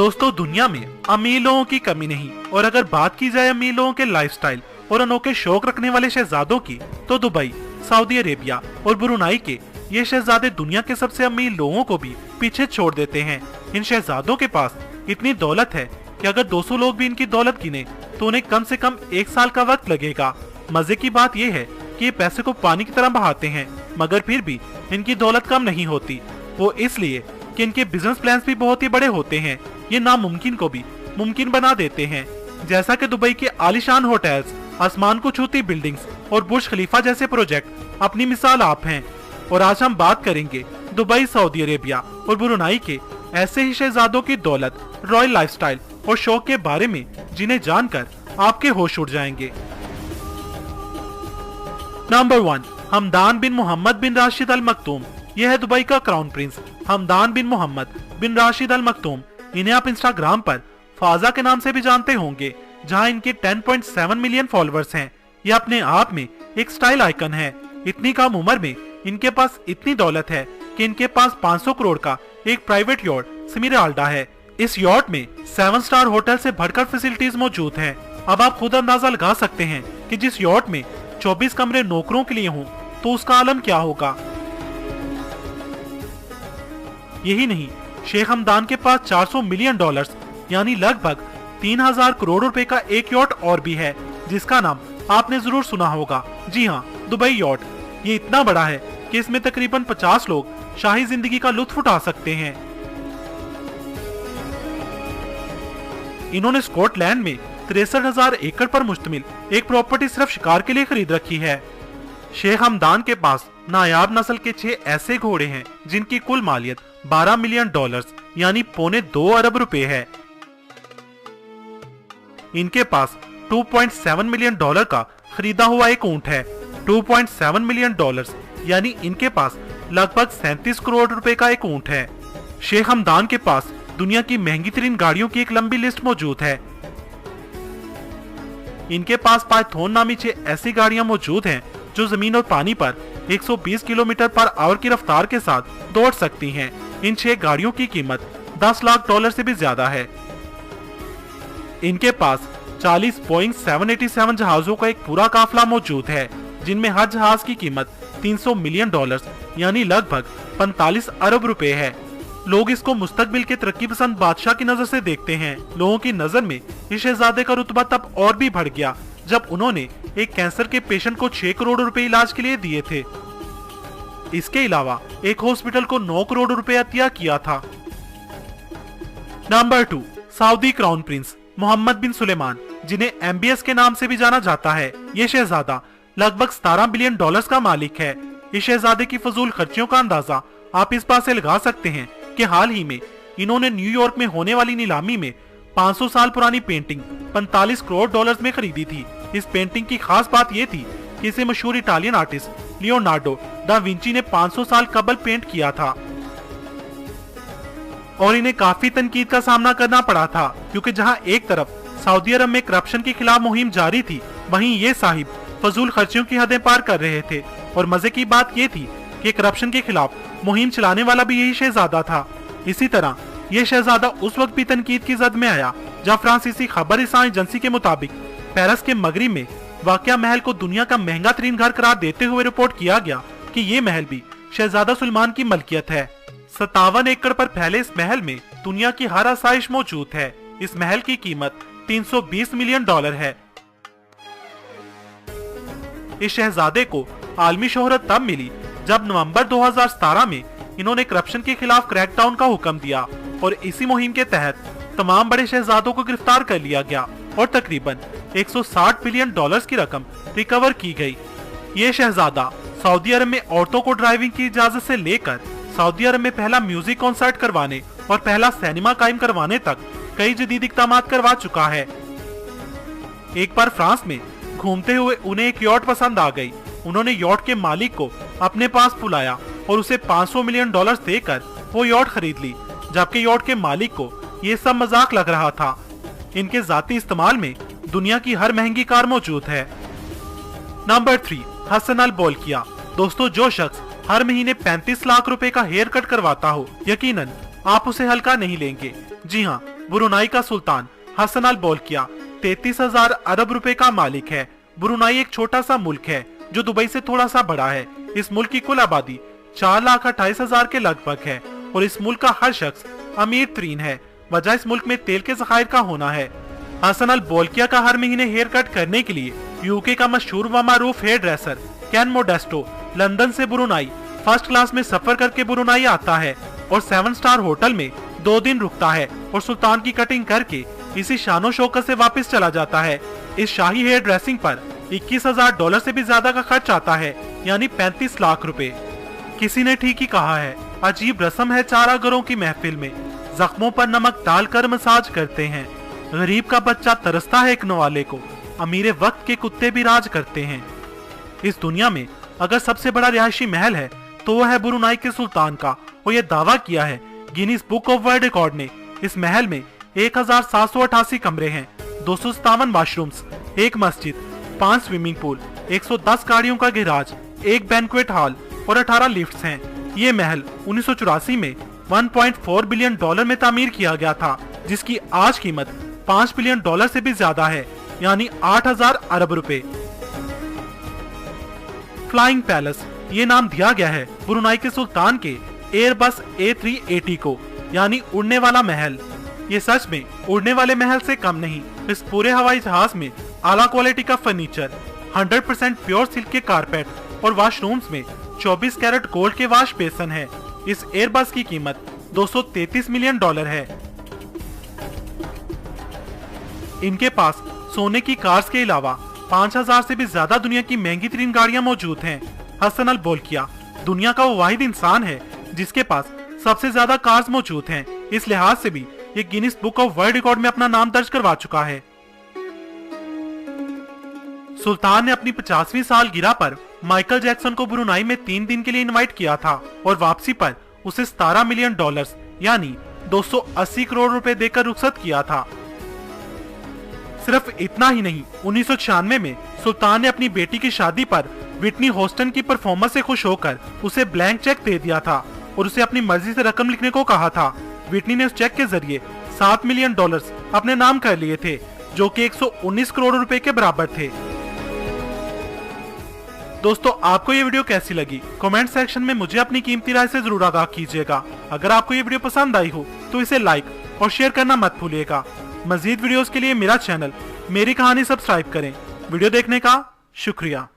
दोस्तों, दुनिया में अमीर लोगों की कमी नहीं, और अगर बात की जाए अमीर लोगों के लाइफस्टाइल और अनोखे शौक रखने वाले शहजादों की, तो दुबई, सऊदी अरेबिया और ब्रुनाई के ये शहजादे दुनिया के सबसे अमीर लोगों को भी पीछे छोड़ देते हैं। इन शहजादों के पास इतनी दौलत है कि अगर 200 लोग भी इनकी दौलत गिने तो उन्हें कम से कम 1 साल का वक्त लगेगा। मजे की बात यह है कि ये पैसे को पानी की तरह बहाते हैं, मगर फिर भी इनकी दौलत कम नहीं होती। वो इसलिए कि इनके बिजनेस प्लान्स भी बहुत ही बड़े होते हैं। ये नामुमकिन को भी मुमकिन बना देते हैं, जैसा कि दुबई के आलीशान होटल्स, आसमान को छूती बिल्डिंग्स और बुर्ज खलीफा जैसे प्रोजेक्ट अपनी मिसाल आप हैं। और आज हम बात करेंगे दुबई, सऊदी अरेबिया और ब्रुनाई के ऐसे ही शहजादों की दौलत, रॉयल लाइफस्टाइल और शौक के बारे में, जिन्हें जानकर आपके होश उड़ जाएंगे। नंबर 1, हमदान बिन मोहम्मद बिन राशिद अल मखतूम। यह है दुबई का क्राउन प्रिंस हमदान बिन मोहम्मद बिन राशिद अल मखतूम। इन्हें आप इंस्टाग्राम पर फाजा के नाम से भी जानते होंगे, जहां इनके 10.7 मिलियन फॉलोअर्स हैं। यह अपने आप में एक स्टाइल आइकन है। इतनी कम उम्र में इनके पास इतनी दौलत है कि इनके पास 500 करोड़ का एक प्राइवेट यॉट स्मिराल्डा है। इस यॉट में 7 स्टार होटल से बढ़कर फैसिलिटीज मौजूद हैं। अब आप खुद अंदाजा लगा सकते हैं कि जिस यॉट में 24 कमरे नौकरों के लिए हों तो उसका आलम क्या होगा। यही नहीं, शेख हमदान के पास $400 मिलियन यानी लगभग 3000 करोड़ रुपए का एक यॉट और भी है, जिसका नाम आपने जरूर सुना होगा। जी हाँ, दुबई यॉट। ये इतना बड़ा है कि इसमें तकरीबन 50 लोग शाही जिंदगी का लुत्फ उठा सकते हैं। इन्होंने स्कॉटलैंड में 63,000 एकड़ पर मुश्तमिल एक प्रॉपर्टी सिर्फ शिकार के लिए खरीद रखी है। शेख हमदान के पास नायाब नस्ल के 6 ऐसे घोड़े हैं जिनकी कुल मालियत $12 मिलियन यानी $2.25 अरब है। इनके पास $2.7 मिलियन का खरीदा हुआ एक ऊंट है। $2.7 मिलियन यानी इनके पास लगभग 37 करोड़ रुपए का एक ऊंट है। शेख हमदान के पास दुनिया की महंगी तरीन गाड़ियों की एक लंबी लिस्ट मौजूद है। इनके पास पाइथन नामी 6 ऐसी गाड़ियां मौजूद हैं जो जमीन और पानी पर 120 किलोमीटर पर आवर की रफ्तार के साथ दौड़ सकती हैं। इन 6 गाड़ियों की कीमत $10 लाख से भी ज्यादा है। इनके पास 40 बोइंग 787 जहाजों का एक पूरा काफिला मौजूद है, जिनमें हर जहाज की कीमत $300 मिलियन यानी लगभग 45 अरब रुपए है। लोग इसको मुस्तकबिल के तरक्की पसंद बादशाह की नजर से देखते हैं। लोगों की नजर में इस शहजादे का रुतबा तब और भी बढ़ गया जब उन्होंने एक कैंसर के पेशेंट को 6 करोड़ रुपए इलाज के लिए दिए थे। इसके अलावा एक हॉस्पिटल को 9 करोड़ रुपए अतिया किया था। Number 2, Saudi crown prince Mohammed bin Suleman, जिन्हें MBS के नाम से भी जाना जाता है। ये शहजादा लगभग $17 बिलियन का मालिक है। इस शहजादे की फजूल खर्चियों का अंदाजा आप इस बात से लगा सकते हैं कि हाल ही में इन्होंने न्यूयॉर्क में होने वाली नीलामी में 500 साल पुरानी पेंटिंग $45 करोड़ में खरीदी थी। इस पेंटिंग की खास बात यह थी कि इसे मशहूर Italian artist Leonardo da Vinci ने 500 साल कबल पेंट किया था, और इन्हें काफी तनकीद का सामना करना पड़ा था, क्योंकि जहां एक तरफ सऊदी अरब में करप्शन के खिलाफ मुहिम जारी थी, वहीं ये साहिब फजूल खर्चियों की हदें पार कर रहे थे। और मजे की बात ये थी कि करप्शन के खिलाफ मुहिम चलाने वाला भी यही शहजादा था। इसी तरह ये शहजादा उस वक्त भी तनकीद की जद में आया जब फ्रांसीसी खबर एजेंसी के मुताबिक पेरिस के मगरिब में वाक़या महल को दुनिया का महंगा तरीन घर करार देते हुए रिपोर्ट किया गया कि ये महल भी शहजादा सुलेमान की मलकियत है। 57 एकड़ पर फैले इस महल में दुनिया की हर आसाइश मौजूद है। इस महल की कीमत $320 मिलियन है। इस शहजादे को आलमी शोहरत तब मिली जब नवंबर 2017 में इन्होंने करप्शन के खिलाफ क्रैकडाउन का हुक्म दिया, और इसी मुहिम के तहत तमाम बड़े शहजादों को गिरफ्तार कर लिया गया और तकरीबन $160 बिलियन की रकम रिकवर की गई। ये शहजादा सऊदी अरब में औरतों को ड्राइविंग की इजाजत से लेकर सऊदी अरब में पहला म्यूजिक कॉन्सर्ट करवाने और पहला सिनेमा कायम करवाने तक कई जदीद इक़दामात करवा चुका है। एक बार फ्रांस में घूमते हुए उन्हें एक यॉट पसंद आ गई। उन्होंने यॉट के मालिक को अपने पास बुलाया और उसे $500 मिलियन देकर वो यॉट खरीद ली, जबकि यॉट के मालिक को ये सब मजाक लग रहा था। इनके जाती इस्तेमाल में दुनिया की हर महंगी कार मौजूद है। नंबर 3, हसन अल बोलकिया। दोस्तों, जो शख्स हर महीने 35 लाख रुपए का हेयर कट करवाता हो, यकीनन आप उसे हल्का नहीं लेंगे। जी हाँ, ब्रुनाई का सुल्तान हसन अल बोल्किया 33,000 अरब रुपए का मालिक है। ब्रुनाई एक छोटा सा मुल्क है जो दुबई से थोड़ा सा बड़ा है। इस मुल्क की कुल आबादी 4,28,000 के लगभग है और इस मुल्क का हर शख्स अमीर तरीन है। वजह इस मुल्क में तेल के ज़खायर का होना है। हसन अल बोल्किया का हर महीने हेयर कट करने के लिए यूके का मशहूर व मारूफ हेयर ड्रेसर कैन मोडेस्टो लंदन से ब्रुनाई फर्स्ट क्लास में सफर करके ब्रुनाई आता है और 7 स्टार होटल में 2 दिन रुकता है और सुल्तान की कटिंग करके इसी शानो शौकत से वापस चला जाता है। इस शाही हेयर ड्रेसिंग पर $21,000 से भी ज्यादा का खर्च आता है, यानी 35 लाख रुपए। किसी ने ठीक ही कहा है, अजीब रस्म है चारागरों की महफिल में, जख्मों पर नमक डालकर मसाज करते हैं। गरीब का बच्चा तरसता है एक नवाले को, अमीर वक्त के कुत्ते भी राज करते हैं। इस दुनिया में अगर सबसे बड़ा रिहायशी महल है तो वह है ब्रुनाई के सुल्तान का, और यह दावा किया है Guinness book of world record ने। इस महल में 1,788 कमरे हैं, 257 वाशरूम्स, एक मस्जिद, 5 स्विमिंग पूल, 110 गाड़ियों का गैराज, एक बैंक्वेट हॉल और 18 लिफ्ट्स हैं। ये महल 1984 में $1.4 बिलियन में तामीर किया गया था, जिसकी आज कीमत $5 बिलियन से भी ज्यादा है, यानी 8,000 अरब रुपए। फ्लाइंग पैलेस ये नाम दिया गया है ब्रुनाई के सुल्तान के एयरबस A380 को, यानी उड़ने वाला महल। ये सच में उड़ने वाले महल से कम नहीं। इस पूरे हवाई जहाज में आला क्वालिटी का फर्नीचर, 100% प्योर सिल्क के कारपेट और वॉशरूम्स में 24 कैरेट गोल्ड के वॉश बेसन है। इस एयरबस की कीमत $233 मिलियन है। इनके पास सोने की कार्स के अलावा 5,000 से भी ज्यादा दुनिया की महंगी तरीन गाड़ियां मौजूद हैं। हसन अल बोल्किया दुनिया का वो वाहिद इंसान है जिसके पास सबसे ज्यादा कार्स मौजूद हैं। इस लिहाज से भी ये Guinness book of world record में अपना नाम दर्ज करवा चुका है। सुल्तान ने अपनी 50वीं सालगिरह पर माइकल जैक्सन को ब्रुनाई में 3 दिन के लिए इनवाइट किया था और वापसी पर उसे $17 मिलियन यानी 280 करोड़ रुपए देकर रुखसत किया था। सिर्फ इतना ही नहीं, 1996 में सुल्तान ने अपनी बेटी की शादी पर विटनी होस्टन की परफॉर्मेंस से खुश होकर उसे ब्लैंक चेक दे दिया था और उसे अपनी मर्जी से रकम लिखने को कहा था। विटनी ने उस चेक के जरिए $7 मिलियन अपने नाम कर लिए थे, जो कि 119 करोड़ रुपए के बराबर थे। दोस्तों, आपको ये वीडियो कैसी लगी? कमेंट सेक्शन में मुझे अपनी कीमती राय से जरूर आगाह कीजिएगा। अगर आपको ये वीडियो पसंद आई हो तो इसे लाइक और शेयर करना मत भूलिएगा। मजीद वीडियोस के लिए मेरा चैनल मेरी कहानी सब्सक्राइब करें। वीडियो देखने का शुक्रिया।